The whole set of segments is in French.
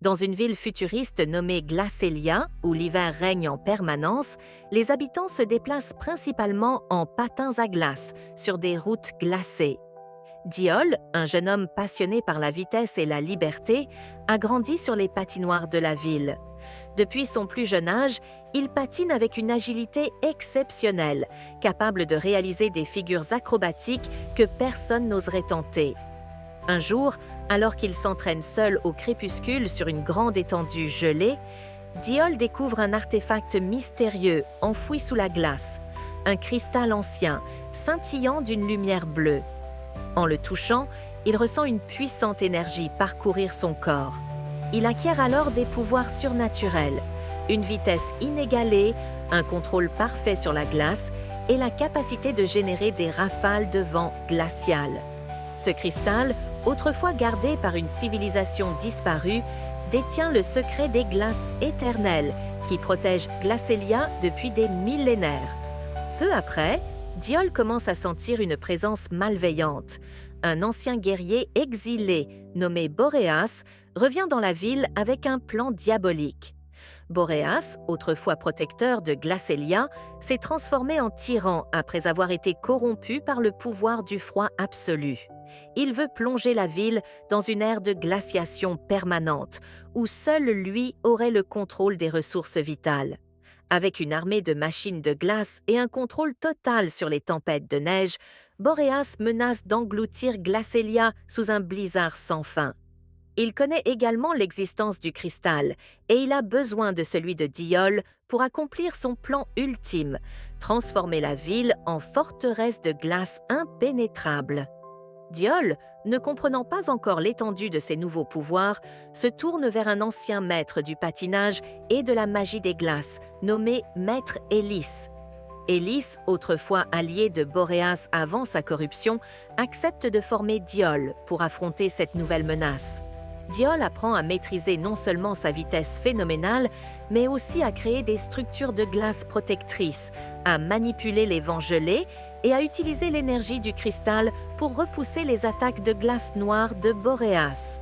Dans une ville futuriste nommée Glacelia, où l'hiver règne en permanence, les habitants se déplacent principalement en patins à glace, sur des routes glacées. Diol, un jeune homme passionné par la vitesse et la liberté, a grandi sur les patinoires de la ville. Depuis son plus jeune âge, il patine avec une agilité exceptionnelle, capable de réaliser des figures acrobatiques que personne n'oserait tenter. Un jour, alors qu'il s'entraîne seul au crépuscule sur une grande étendue gelée, Diol découvre un artefact mystérieux enfoui sous la glace, un cristal ancien, scintillant d'une lumière bleue. En le touchant, il ressent une puissante énergie parcourir son corps. Il acquiert alors des pouvoirs surnaturels, une vitesse inégalée, un contrôle parfait sur la glace et la capacité de générer des rafales de vent glacial. Ce cristal, autrefois gardé par une civilisation disparue, détient le secret des glaces éternelles qui protègent Glacelia depuis des millénaires. Peu après, Diol commence à sentir une présence malveillante. Un ancien guerrier exilé, nommé Boréas, revient dans la ville avec un plan diabolique. Boréas, autrefois protecteur de Glacelia, s'est transformé en tyran après avoir été corrompu par le pouvoir du froid absolu. Il veut plonger la ville dans une ère de glaciation permanente, où seul lui aurait le contrôle des ressources vitales. Avec une armée de machines de glace et un contrôle total sur les tempêtes de neige, Boréas menace d'engloutir Glacelia sous un blizzard sans fin. Il connaît également l'existence du cristal et il a besoin de celui de Diol pour accomplir son plan ultime, transformer la ville en forteresse de glace impénétrable. Diol, ne comprenant pas encore l'étendue de ses nouveaux pouvoirs, se tourne vers un ancien maître du patinage et de la magie des glaces, nommé Maître Élis. Élis, autrefois allié de Boréas avant sa corruption, accepte de former Diol pour affronter cette nouvelle menace. Diol apprend à maîtriser non seulement sa vitesse phénoménale, mais aussi à créer des structures de glace protectrices, à manipuler les vents gelés et à utiliser l'énergie du cristal pour repousser les attaques de glace noire de Boréas.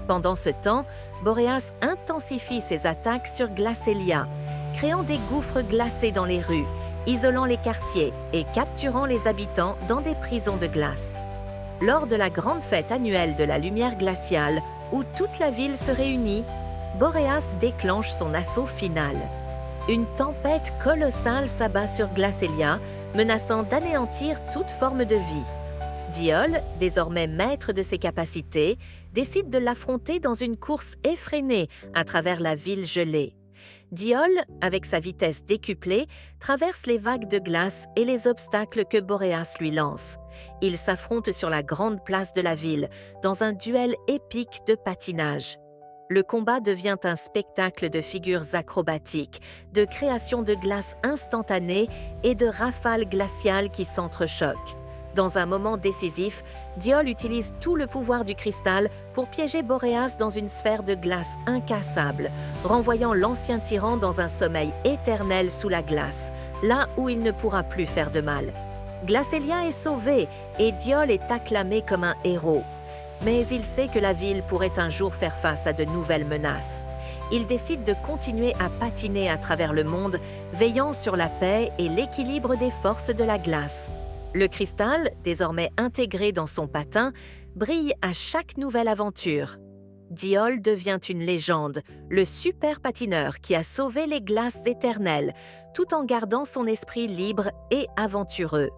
Pendant ce temps, Boréas intensifie ses attaques sur Glacelia, créant des gouffres glacés dans les rues, isolant les quartiers et capturant les habitants dans des prisons de glace. Lors de la grande fête annuelle de la lumière glaciale, où toute la ville se réunit, Boréas déclenche son assaut final. Une tempête colossale s'abat sur Glacelia, menaçant d'anéantir toute forme de vie. Diol, désormais maître de ses capacités, décide de l'affronter dans une course effrénée à travers la ville gelée. Diol, avec sa vitesse décuplée, traverse les vagues de glace et les obstacles que Boréas lui lance. Ils s'affrontent sur la grande place de la ville, dans un duel épique de patinage. Le combat devient un spectacle de figures acrobatiques, de création de glace instantanée et de rafales glaciales qui s'entrechoquent. Dans un moment décisif, Diol utilise tout le pouvoir du cristal pour piéger Boréas dans une sphère de glace incassable, renvoyant l'ancien tyran dans un sommeil éternel sous la glace, là où il ne pourra plus faire de mal. Glacelia est sauvée et Diol est acclamé comme un héros. Mais il sait que la ville pourrait un jour faire face à de nouvelles menaces. Il décide de continuer à patiner à travers le monde, veillant sur la paix et l'équilibre des forces de la glace. Le cristal, désormais intégré dans son patin, brille à chaque nouvelle aventure. Diol devient une légende, le super patineur qui a sauvé les glaces éternelles, tout en gardant son esprit libre et aventureux.